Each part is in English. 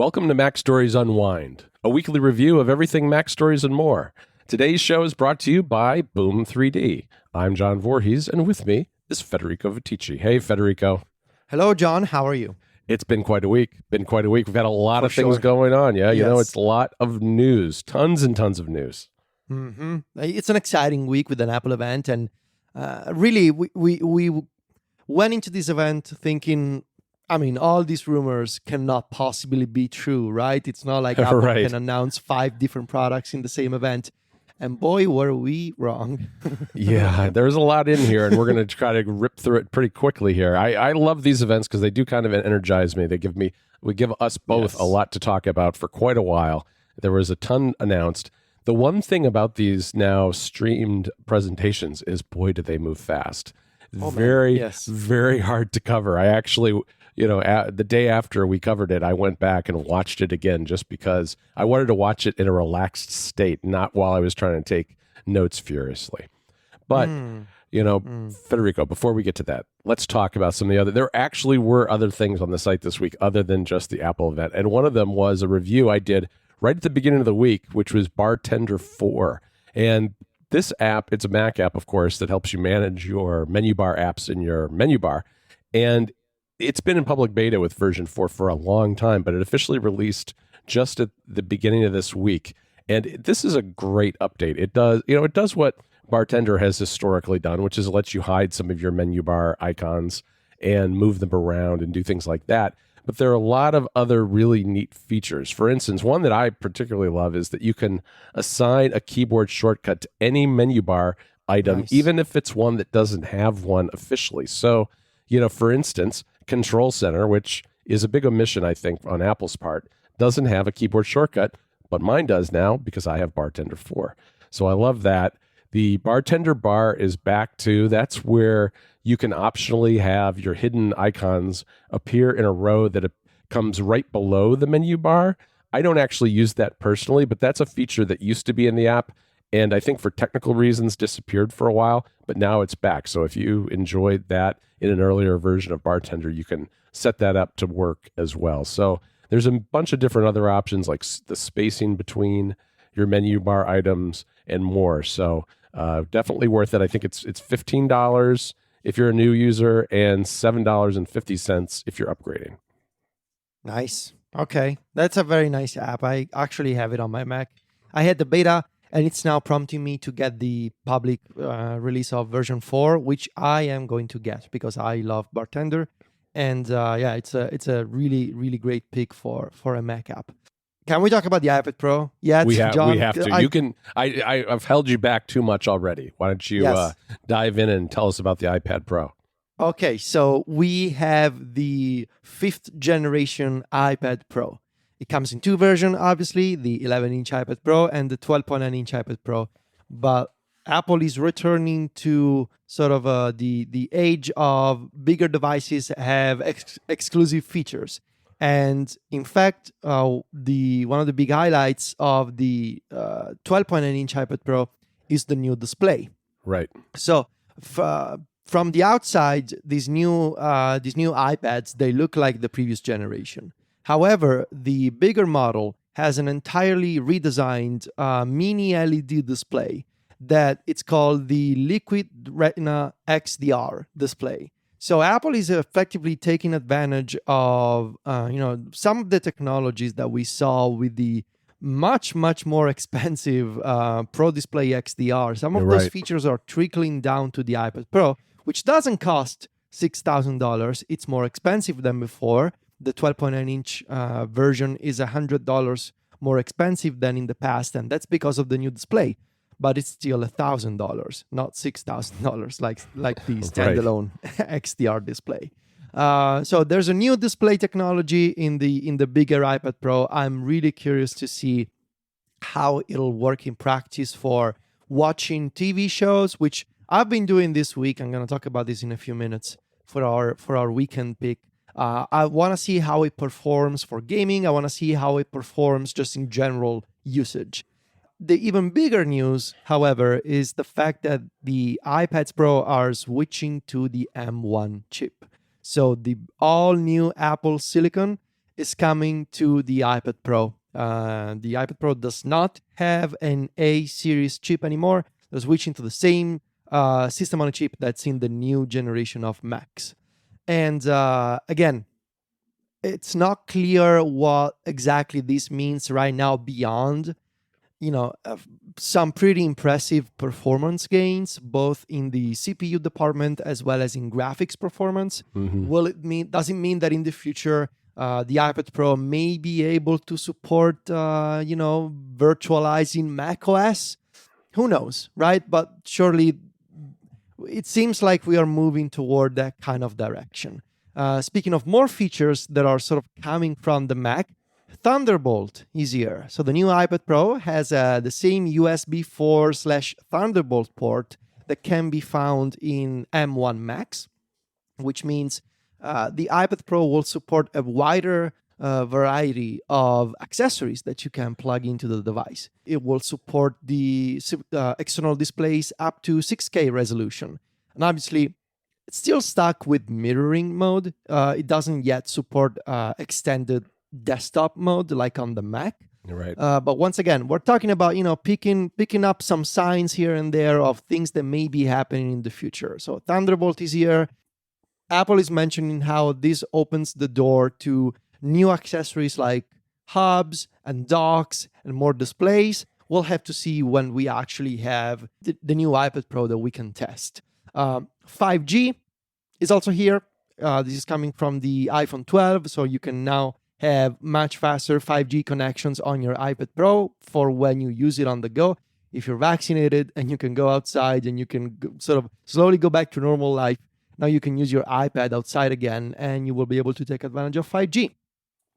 Welcome to MacStories Unwind, a weekly review of everything MacStories and more. Today's show is brought to you by Boom 3D. I'm John Voorhees, and with me is Federico Viticci. Hey, Federico. Hello, John. How are you? It's been quite a week. We've had a lot of things going on. Yeah, you know, it's a lot of news. Tons and tons of news. Mm-hmm. It's an exciting week with an Apple event, and really, we went into this event thinking, I mean, all these rumors cannot possibly be true, right? It's not like Apple can announce 5 different products in the same event. And boy, were we wrong. Yeah, there's a lot in here, and we're going to try to rip through it pretty quickly here. I love these events because they do kind of energize me. They give us both a lot to talk about for quite a while. There was a ton announced. The one thing about these now streamed presentations is, boy, do they move fast. Very hard to cover. I actually, the day after we covered it, I went back and watched it again just because I wanted to watch it in a relaxed state, not while I was trying to take notes furiously. But, Federico, before we get to that, let's talk about some of the other. There actually were other things on the site this week other than just the Apple event. And one of them was a review I did right at the beginning of the week, which was Bartender 4. And this app, it's a Mac app, of course, that helps you manage your menu bar apps in your menu bar. And it's been in public beta with version 4 for a long time, but it officially released just at the beginning of this week. And this is a great update. It does what Bartender has historically done, which is it lets you hide some of your menu bar icons and move them around and do things like that. But there are a lot of other really neat features. For instance, one that I particularly love is that you can assign a keyboard shortcut to any menu bar item, even if it's one that doesn't have one officially. So, for instance, Control Center, which is a big omission, I think, on Apple's part, doesn't have a keyboard shortcut, but mine does now because I have Bartender 4. So I love that. The Bartender bar is back too. That's where you can optionally have your hidden icons appear in a row that comes right below the menu bar. I don't actually use that personally, but that's a feature that used to be in the app, and I think for technical reasons disappeared for a while, but now it's back. So if you enjoyed that in an earlier version of Bartender, you can set that up to work as well. So there's a bunch of different other options like the spacing between your menu bar items and more. So definitely worth it. I think it's $15 if you're a new user and $7.50 if you're upgrading. Nice. Okay. That's a very nice app. I actually have it on my Mac. I had the beta, and it's now prompting me to get the public release of version 4, which I am going to get because I love Bartender. And it's a really, really great pick for a Mac app. Can we talk about the iPad Pro? Yeah, John, we have to. I've held you back too much already. Why don't you dive in and tell us about the iPad Pro? Okay, so we have the 5th generation iPad Pro. It comes in 2 versions, obviously, the 11-inch iPad Pro and the 12.9-inch iPad Pro. But Apple is returning to sort of the age of bigger devices have exclusive features. And in fact, one of the big highlights of the 12.9-inch iPad Pro is the new display. Right. So from the outside, these new iPads, they look like the previous generation. However, the bigger model has an entirely redesigned mini LED display that it's called the Liquid Retina XDR display. So Apple is effectively taking advantage of some of the technologies that we saw with the much, much more expensive Pro Display XDR. Some of those features are trickling down to the iPad Pro, which doesn't cost $6,000. It's more expensive than before. The 12.9-inch version is $100 more expensive than in the past, and that's because of the new display. But it's still $1,000, not $6,000 like the standalone XDR display. So there's a new display technology in the bigger iPad Pro. I'm really curious to see how it'll work in practice for watching TV shows, which I've been doing this week. I'm going to talk about this in a few minutes for our weekend pick. I want to see how it performs for gaming. I want to see how it performs just in general usage. The even bigger news, however, is the fact that the iPads Pro are switching to the M1 chip. So the all-new Apple Silicon is coming to the iPad Pro. The iPad Pro does not have an A series chip anymore. They're switching to the same system on a chip that's in the new generation of Macs. And again, it's not clear what exactly this means right now beyond, some pretty impressive performance gains, both in the CPU department as well as in graphics performance. Does it mean that in the future, the iPad Pro may be able to support, virtualizing macOS? Who knows, right? But surely it seems like we are moving toward that kind of direction. Speaking of more features that are sort of coming from the Mac, Thunderbolt is here. So the new iPad Pro has the same USB 4/Thunderbolt port that can be found in M1 Macs, which means the iPad Pro will support a wider variety of accessories that you can plug into the device. It will support the external displays up to 6K resolution. And obviously, it's still stuck with mirroring mode. It doesn't yet support extended desktop mode like on the Mac. Right. But once again, we're talking about, picking up some signs here and there of things that may be happening in the future. So Thunderbolt is here. Apple is mentioning how this opens the door to new accessories like hubs and docks and more displays. We'll have to see when we actually have the new iPad Pro that we can test. 5G is also here. This is coming from the iPhone 12, so you can now have much faster 5G connections on your iPad Pro for when you use it on the go. If you're vaccinated and you can go outside and you can sort of slowly go back to normal life, now you can use your iPad outside again and you will be able to take advantage of 5G.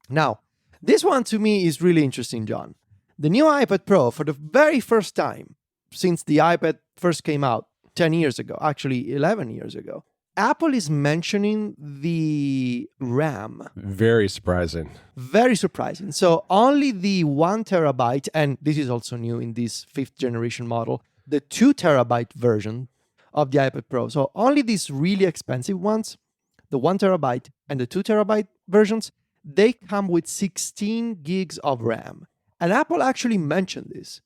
Now, this one to me is really interesting, John. The new iPad Pro, for the very first time since the iPad first came out 10 years ago, actually 11 years ago, Apple is mentioning the RAM. Very surprising. Very surprising. So only the 1 terabyte, and this is also new in this 5th generation model, the 2 terabyte version of the iPad Pro. So only these really expensive ones, the 1 terabyte and the 2 terabyte versions, they come with 16 gigs of RAM. And Apple actually mentioned this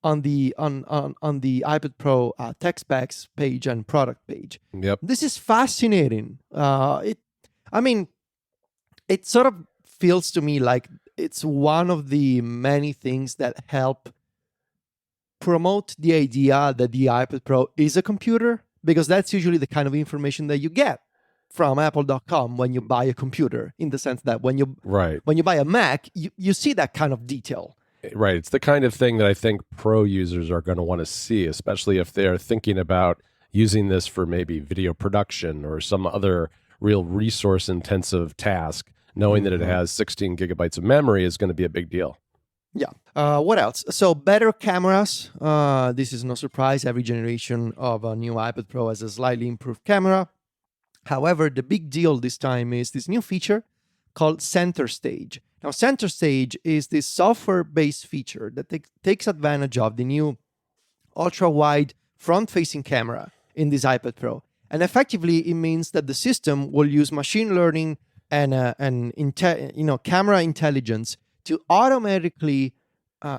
on the iPad Pro tech specs page and product page. Yep. This is fascinating. It sort of feels to me like it's one of the many things that help promote the idea that the iPad Pro is a computer, because that's usually the kind of information that you get from Apple.com when you buy a computer, in the sense that when you buy a Mac, you see that kind of detail. Right. It's the kind of thing that I think pro users are going to want to see, especially if they're thinking about using this for maybe video production or some other real resource-intensive task. Knowing that it has 16 gigabytes of memory is going to be a big deal. Yeah. What else? So better cameras. This is no surprise. Every generation of a new iPad Pro has a slightly improved camera. However, the big deal this time is this new feature called Center Stage. Now, Center Stage is this software-based feature that takes advantage of the new ultra-wide front-facing camera in this iPad Pro. And effectively, it means that the system will use machine learning and camera intelligence to automatically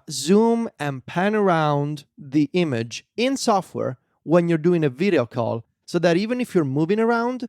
zoom and pan around the image in software when you're doing a video call, so that even if you're moving around,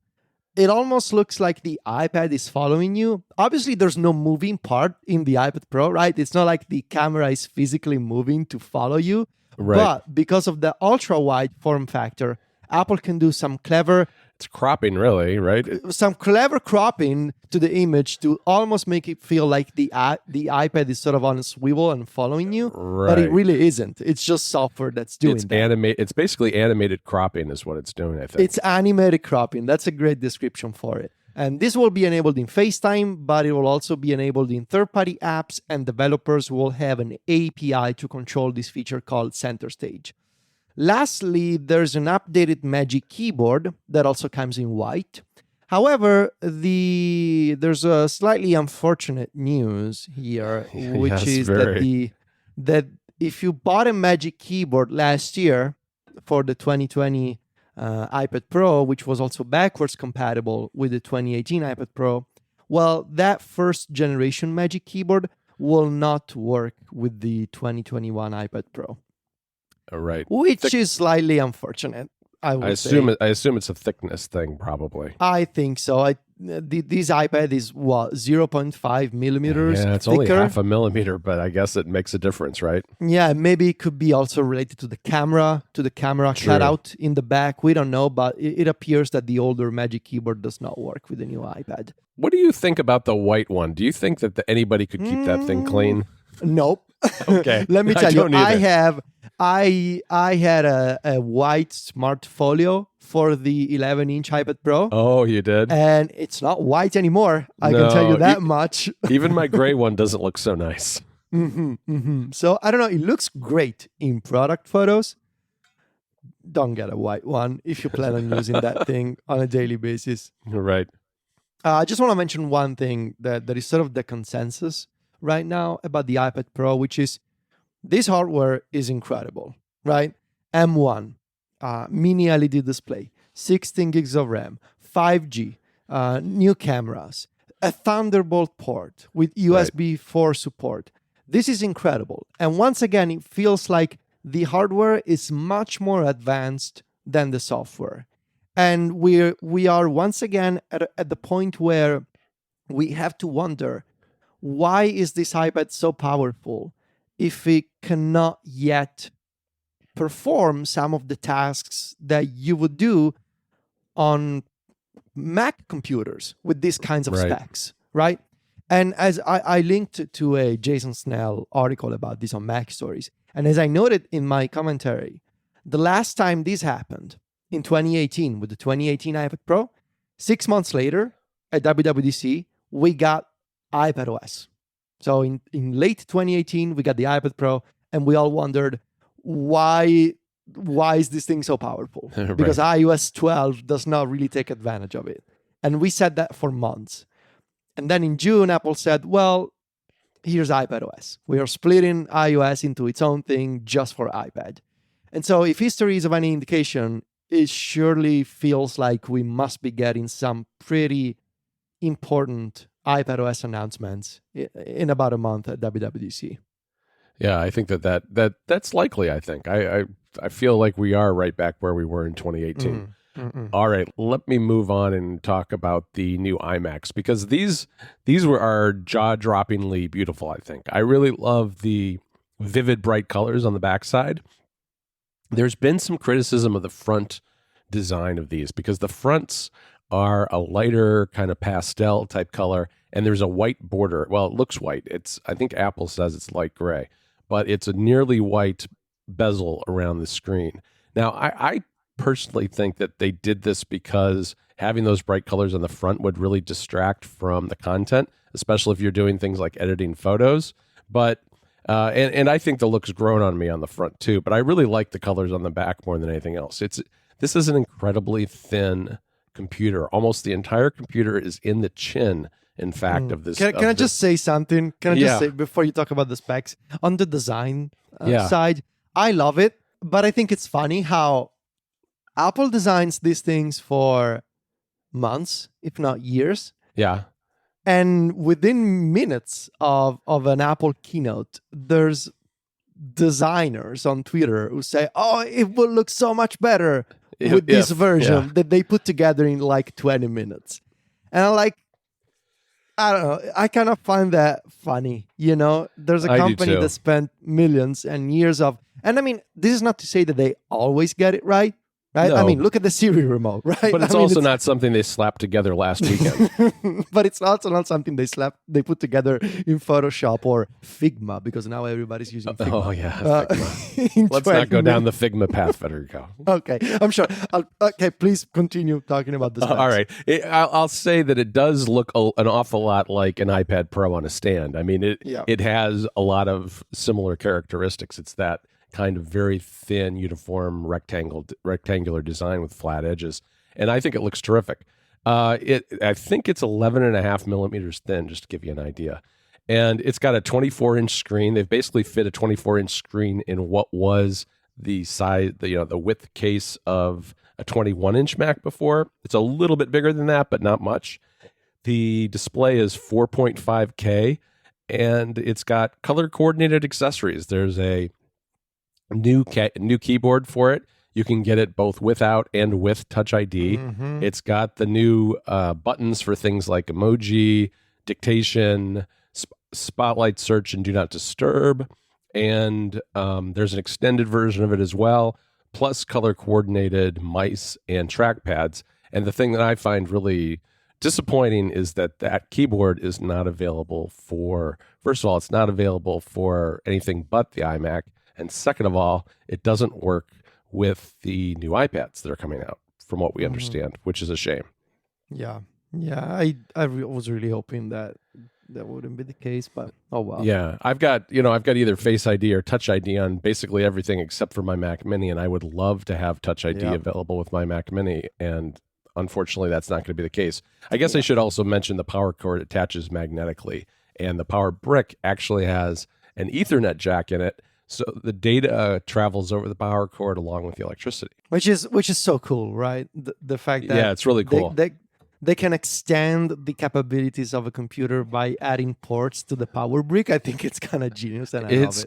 it almost looks like the iPad is following you. Obviously, there's no moving part in the iPad Pro, right? It's not like the camera is physically moving to follow you. Right. But because of the ultra-wide form factor, Apple can do some clever... It's cropping, really, right? Some clever cropping to the image to almost make it feel like the iPad is sort of on a swivel and following you, right. But it really isn't. It's just software that's doing that. It's basically animated cropping is what it's doing, I think. It's animated cropping. That's a great description for it. And this will be enabled in FaceTime, but it will also be enabled in third-party apps, and developers will have an API to control this feature called Center Stage. Lastly, there's an updated Magic Keyboard that also comes in white. However, there's a slightly unfortunate news here, which is that if you bought a Magic Keyboard last year for the 2020 iPad Pro, which was also backwards compatible with the 2018 iPad Pro, Well, that first generation Magic Keyboard will not work with the 2021 iPad Pro. All right. Which is slightly unfortunate, I would say. I assume it's a thickness thing, probably. I think so. This iPad is 0.5 millimeters Yeah, it's thicker. only half a millimeter, but I guess it makes a difference, right? Yeah, maybe it could be also related to the camera, True. cutout in the back. We don't know, but it appears that the older Magic Keyboard does not work with the new iPad. What do you think about the white one? Do you think that anybody could keep that thing clean? Nope. Okay. Let me tell you, don't either. I had a white Smart Folio for the 11-inch iPad Pro. Oh, you did? And it's not white anymore. I can tell you that much. Even my gray one doesn't look so nice. So I don't know. It looks great in product photos. Don't get a white one if you plan on using that thing on a daily basis. Right. I just want to mention one thing that is sort of the consensus right now about the iPad Pro, which is this hardware is incredible, right? M1, mini LED display, 16 gigs of RAM, 5G, new cameras, a Thunderbolt port with USB 4 support. This is incredible. And once again, it feels like the hardware is much more advanced than the software. And we are once again at the point where we have to wonder, why is this iPad so powerful if it cannot yet perform some of the tasks that you would do on Mac computers with these kinds of specs, right? And as I linked to a Jason Snell article about this on MacStories, and as I noted in my commentary, the last time this happened in 2018 with the 2018 iPad Pro, 6 months later at WWDC, we got iPad OS. So in late 2018, we got the iPad Pro, and we all wondered, why is this thing so powerful? Because iOS 12 does not really take advantage of it. And we said that for months. And then in June, Apple said, well, here's iPad OS. We are splitting iOS into its own thing just for iPad. And so if history is of any indication, it surely feels like we must be getting some pretty important iPadOS announcements in about a month at WWDC. Yeah, I think that's likely. I think I feel like we are right back where we were in 2018. All right, let me move on and talk about the new iMacs, because these are jaw-droppingly beautiful. I think I really love the vivid, bright colors on the backside. There's been some criticism of the front design of these because the fronts are a lighter kind of pastel type color, and there's a white border. Well, it looks white. I think Apple says it's light gray, but it's a nearly white bezel around the screen. Now, I personally think that they did this because having those bright colors on the front would really distract from the content, especially if you're doing things like editing photos. But and I think the look's grown on me on the front too. But I really like the colors on the back more than anything else. This is an incredibly thin computer. Almost the entire computer is in the chin, in fact, of this. Can I just say something? Can I just say, before you talk about the specs, on the design side, I love it, but I think it's funny how Apple designs these things for months, if not years. Yeah. And within minutes of an Apple keynote, there's designers on Twitter who say, oh, it will look so much better with this version that they put together in like 20 minutes. And I'm like, I don't know. I kind of find that funny. You know, there's a company that spent millions and years of, and I mean, this is not to say that they always get it right. Right? No. I mean, look at the Siri remote, right? But it's also not something they slapped together last weekend. But it's also not something they put together in Photoshop or Figma, because now everybody's using Figma. Oh, yeah. Figma. Let's not go down the Figma path, Federico. Okay, I'm sure. Okay, please continue talking about this. All right. I'll say that it does look an awful lot like an iPad Pro on a stand. I mean, it has a lot of similar characteristics. It's that kind of very thin, uniform, rectangular design with flat edges. And I think it looks terrific. I think it's 11.5 millimeters thin, just to give you an idea. And it's got a 24-inch screen. They've basically fit a 24-inch screen in what was the size, the width case of a 21-inch Mac before. It's a little bit bigger than that, but not much. The display is 4.5K, and it's got color-coordinated accessories. There's a new keyboard for it. You can get it both without and with Touch ID. Mm-hmm. It's got the new buttons for things like emoji, dictation, spotlight search, and do not disturb. And there's an extended version of it as well, plus color-coordinated mice and trackpads. And the thing that I find really disappointing is that keyboard is not available for, first of all, it's not available for anything but the iMac. And second of all, it doesn't work with the new iPads that are coming out, from what we understand, which is a shame. Yeah. Was really hoping that wouldn't be the case, but oh well. Yeah, I've got either Face ID or Touch ID on basically everything except for my Mac Mini, and I would love to have Touch ID available with my Mac Mini, and unfortunately, that's not going to be the case. I guess I should also mention the power cord attaches magnetically, and the power brick actually has an Ethernet jack in it. So the data travels over the power cord along with the electricity, which is so cool, right? The fact that it's really cool. They can extend the capabilities of a computer by adding ports to the power brick. I think it's kind of genius, and I love it. It's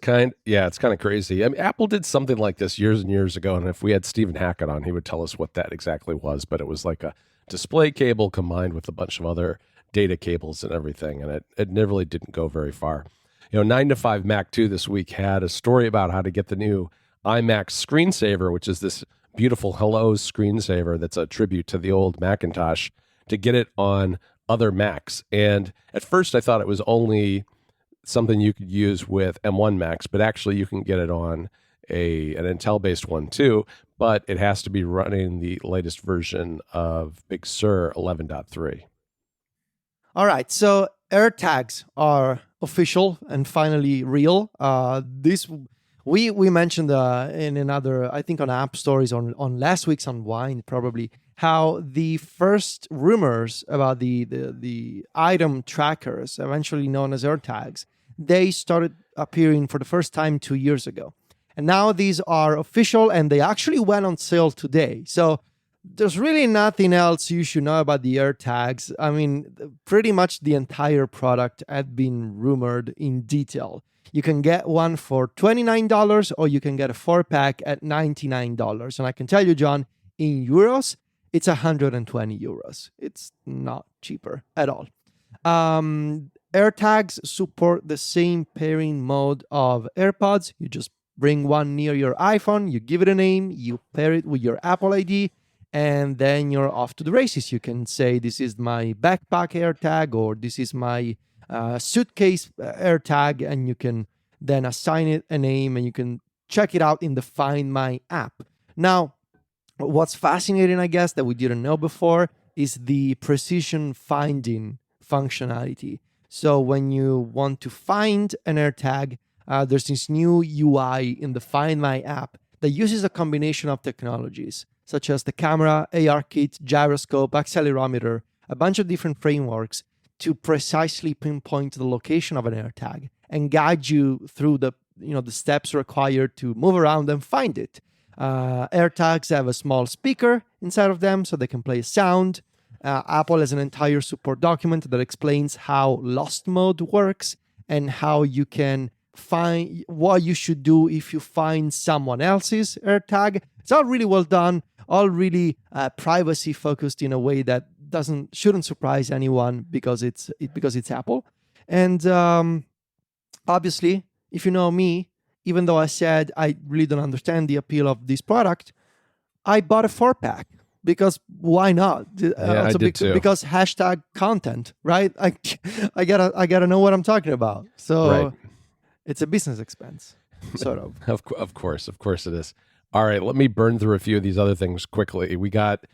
kind of crazy. I mean, Apple did something like this years and years ago, and if we had Stephen Hackett on, he would tell us what that exactly was. But it was like a display cable combined with a bunch of other data cables and everything, and it really didn't go very far. 9 to 5 Mac 2 this week had a story about how to get the new iMac screensaver, which is this beautiful Hello screensaver that's a tribute to the old Macintosh, to get it on other Macs. And at first I thought it was only something you could use with M1 Macs, but actually you can get it on an Intel-based one too, but it has to be running the latest version of Big Sur 11.3. All right, so AirTags are official and finally real. We mentioned in another, I think on App Stories on last week's Unwind probably, how the first rumors about the item trackers, eventually known as AirTags, they started appearing for the first time 2 years ago. And now these are official, and they actually went on sale today. So there's really nothing else you should know about the AirTags. I mean, pretty much the entire product had been rumored in detail. You can get one for $29, or you can get a 4-pack at $99. And I can tell you, John, in euros, it's 120 euros. It's not cheaper at all. AirTags support the same pairing mode of AirPods. You just bring one near your iPhone, you give it a name, you pair it with your Apple ID, and then you're off to the races. You can say, this is my backpack AirTag, or this is my suitcase AirTag, and you can then assign it a name, and you can check it out in the Find My app. Now, what's fascinating, I guess, that we didn't know before is the precision finding functionality. So when you want to find an AirTag, there's this new UI in the Find My app that uses a combination of technologies, such as the camera, ARKit, gyroscope, accelerometer, a bunch of different frameworks to precisely pinpoint the location of an AirTag and guide you through the steps required to move around and find it. AirTags have a small speaker inside of them so they can play sound. Apple has an entire support document that explains how lost mode works and how you can find what you should do if you find someone else's AirTag. It's all really well done, all really privacy focused in a way that shouldn't surprise anyone because it's Apple. And obviously, if you know me, even though I said I really don't understand the appeal of this product, I bought a 4-pack because why not? I did too. Because hashtag content, right? I gotta know what I'm talking about. So right. It's a business expense, sort of. Of course it is. All right, let me burn through a few of these other things quickly. We got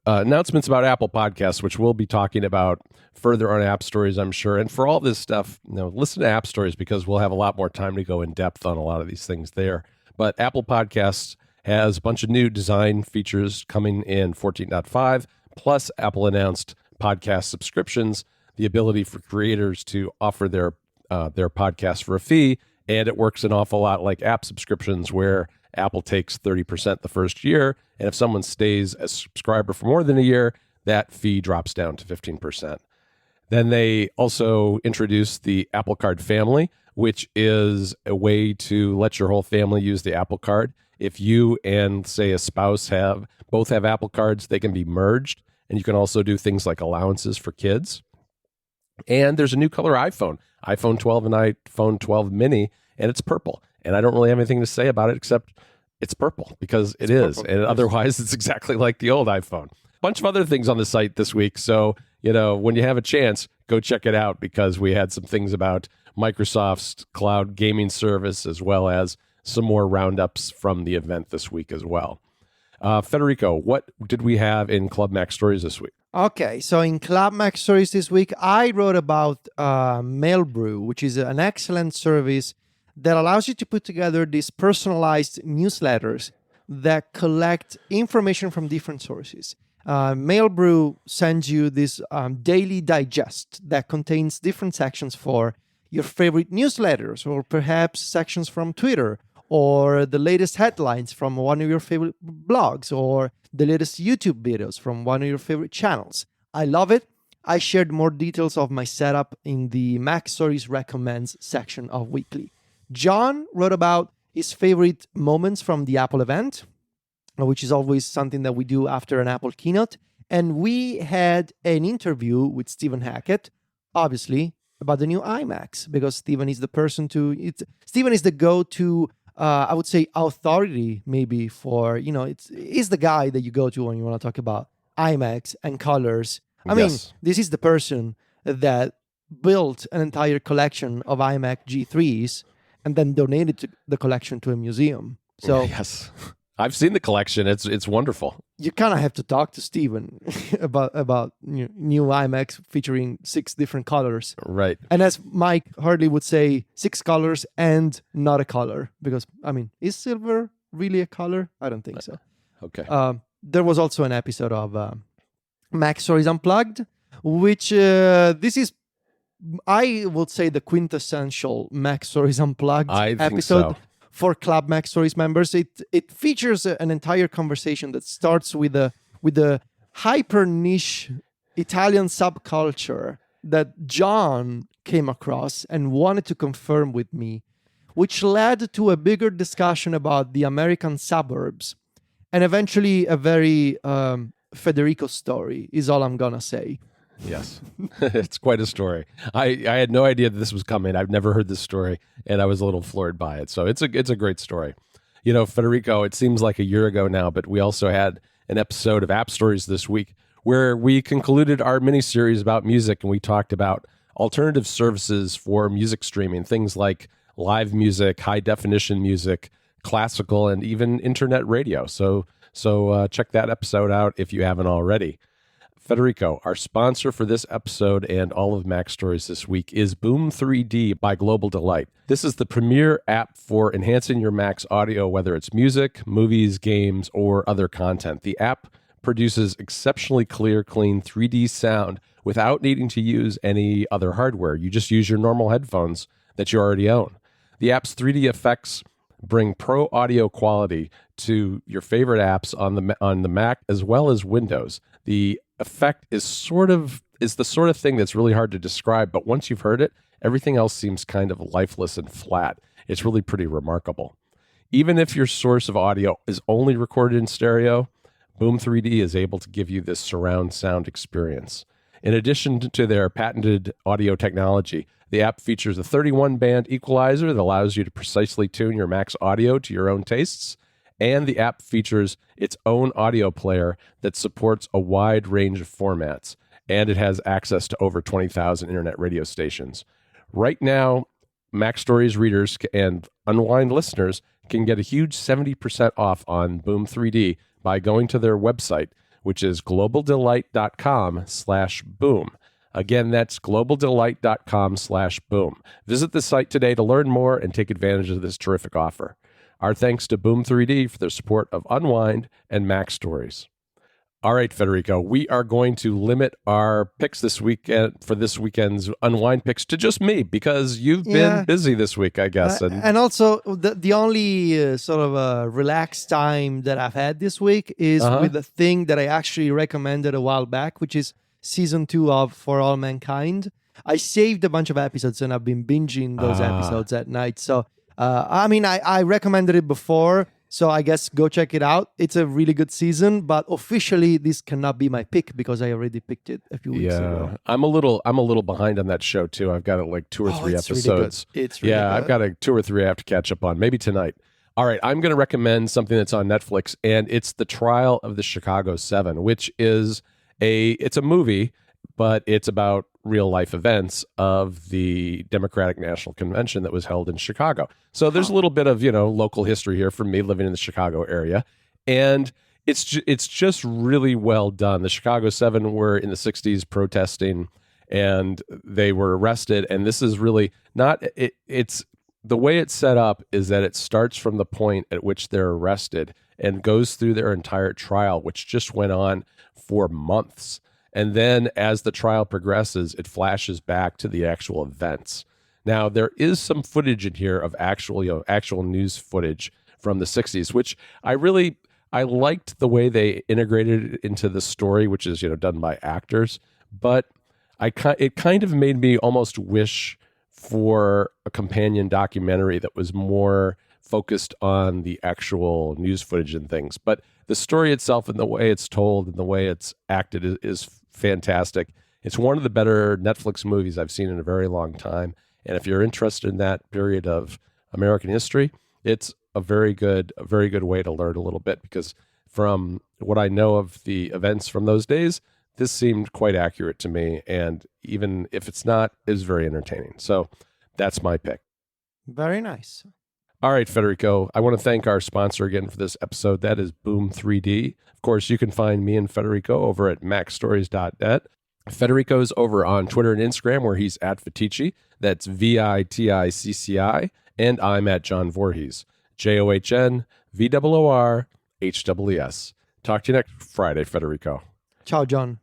announcements about Apple Podcasts, which we'll be talking about further on App Stories, I'm sure. And for all this stuff, listen to App Stories because we'll have a lot more time to go in depth on a lot of these things there. But Apple Podcasts has a bunch of new design features coming in 14.5, plus Apple announced podcast subscriptions, the ability for creators to offer their podcast for a fee, and it works an awful lot like app subscriptions where Apple takes 30% the first year, and if someone stays a subscriber for more than a year, that fee drops down to 15%. Then they also introduced the Apple Card family, which is a way to let your whole family use the Apple Card. If you and, say, a spouse both have Apple Cards, they can be merged. And you can also do things like allowances for kids. And there's a new color iPhone 12 and iPhone 12 mini, and it's purple. And I don't really have anything to say about it except it's purple because it is. Purple. And otherwise, it's exactly like the old iPhone. Bunch of other things on the site this week. So, when you have a chance, go check it out because we had some things about Microsoft's cloud gaming service as well as some more roundups from the event this week as well. Federico, what did we have in Club Mac Stories this week? Okay, so in Club Mac Stories this week, I wrote about Mailbrew, which is an excellent service that allows you to put together these personalized newsletters that collect information from different sources. Mailbrew sends you this daily digest that contains different sections for your favorite newsletters, or perhaps sections from Twitter, or the latest headlines from one of your favorite blogs, or the latest YouTube videos from one of your favorite channels. I love it. I shared more details of my setup in the MacStories Recommends section of Weekly. John wrote about his favorite moments from the Apple event, which is always something that we do after an Apple keynote. And we had an interview with Stephen Hackett, obviously, about the new iMacs, because Stephen is the person Stephen is the go-to, I would say, authority maybe for, he's the guy that you go to when you want to talk about iMacs and colors. I mean, this is the person that built an entire collection of iMac G3s and then donated the collection to a museum. So yes. I've seen the collection. It's wonderful. You kind of have to talk to Stephen about new iMacs featuring 6 different colors. Right. And as Mike Hardley would say, 6 colors and not a color. Because, is silver really a color? I don't think so. Okay. There was also an episode of MacStories Unplugged, which this is, I would say, the quintessential MacStories Unplugged episode. So. For Club Mac Stories members, it features an entire conversation that starts with a hyper niche Italian subculture that John came across and wanted to confirm with me, which led to a bigger discussion about the American suburbs, and eventually a very Federico story is all I'm gonna say. Yes, it's quite a story. I had no idea that this was coming. I've never heard this story, and I was a little floored by it. So it's a great story. Federico, it seems like a year ago now, but we also had an episode of App Stories this week where we concluded our mini-series about music, and we talked about alternative services for music streaming, things like live music, high-definition music, classical, and even internet radio. So check that episode out if you haven't already. Federico, our sponsor for this episode and all of Mac Stories this week is Boom 3D by Global Delight. This is the premier app for enhancing your Mac's audio, whether it's music, movies, games, or other content. The app produces exceptionally clear, clean 3D sound without needing to use any other hardware. You just use your normal headphones that you already own. The app's 3D effects bring pro audio quality to your favorite apps on the Mac as well as Windows. The effect is the sort of thing that's really hard to describe, but once you've heard it, everything else seems kind of lifeless and flat. It's really pretty remarkable. Even if your source of audio is only recorded in stereo, Boom 3D is able to give you this surround sound experience. In addition to their patented audio technology, the app features a 31-band equalizer that allows you to precisely tune your Mac's audio to your own tastes, and the app features its own audio player that supports a wide range of formats, and it has access to over 20,000 internet radio stations. Right now, Mac Stories readers and Unwind listeners can get a huge 70% off on Boom 3D by going to their website, which is globaldelight.com/boom. Again, that's globaldelight.com/boom. Visit the site today to learn more and take advantage of this terrific offer. Our thanks to Boom 3D for their support of Unwind and Mac Stories. All right, Federico, we are going to limit our picks this weekend for this weekend's Unwind picks to just me because you've been busy this week, I guess. And also, the only sort of relaxed time that I've had this week is with the thing that I actually recommended a while back, which is season 2 of For All Mankind. I saved a bunch of episodes and I've been binging those episodes at night. So, I recommended it before. So I guess go check it out. It's a really good season, but officially this cannot be my pick because I already picked it a few weeks ago. I'm a little behind on that show too. I've got like 2 or 3 episodes. Really good. It's really good. I've got 2 or 3 I have to catch up on. Maybe tonight. All right, I'm going to recommend something that's on Netflix, and it's The Trial of the Chicago 7, which is it's a movie, but it's about real life events of the Democratic National Convention that was held in Chicago. So there's a little bit of, local history here from me living in the Chicago area. And it's just really well done. The Chicago 7 were in the 60s protesting and they were arrested. And this is really not, it's the way it's set up is that it starts from the point at which they're arrested and goes through their entire trial, which just went on for months. And then as the trial progresses, it flashes back to the actual events. Now, there is some footage in here of actual news footage from the 60s, which I liked the way they integrated it into the story, which is, done by actors. But it kind of made me almost wish for a companion documentary that was more focused on the actual news footage and things. But the story itself and the way it's told and the way it's acted is fantastic. It's one of the better Netflix movies I've seen in a very long time. And if you're interested in that period of American history, it's a very good way to learn a little bit, because from what I know of the events from those days, this seemed quite accurate to me. And even if it's not, it's very entertaining. So that's my pick. Very nice. All right, Federico, I want to thank our sponsor again for this episode. That is Boom 3D. Of course, you can find me and Federico over at MacStories.net. Federico's over on Twitter and Instagram, where he's at Fetici. That's VITICCI. And I'm at John Voorhees. JOHNVOORHWS. Talk to you next Friday, Federico. Ciao, John.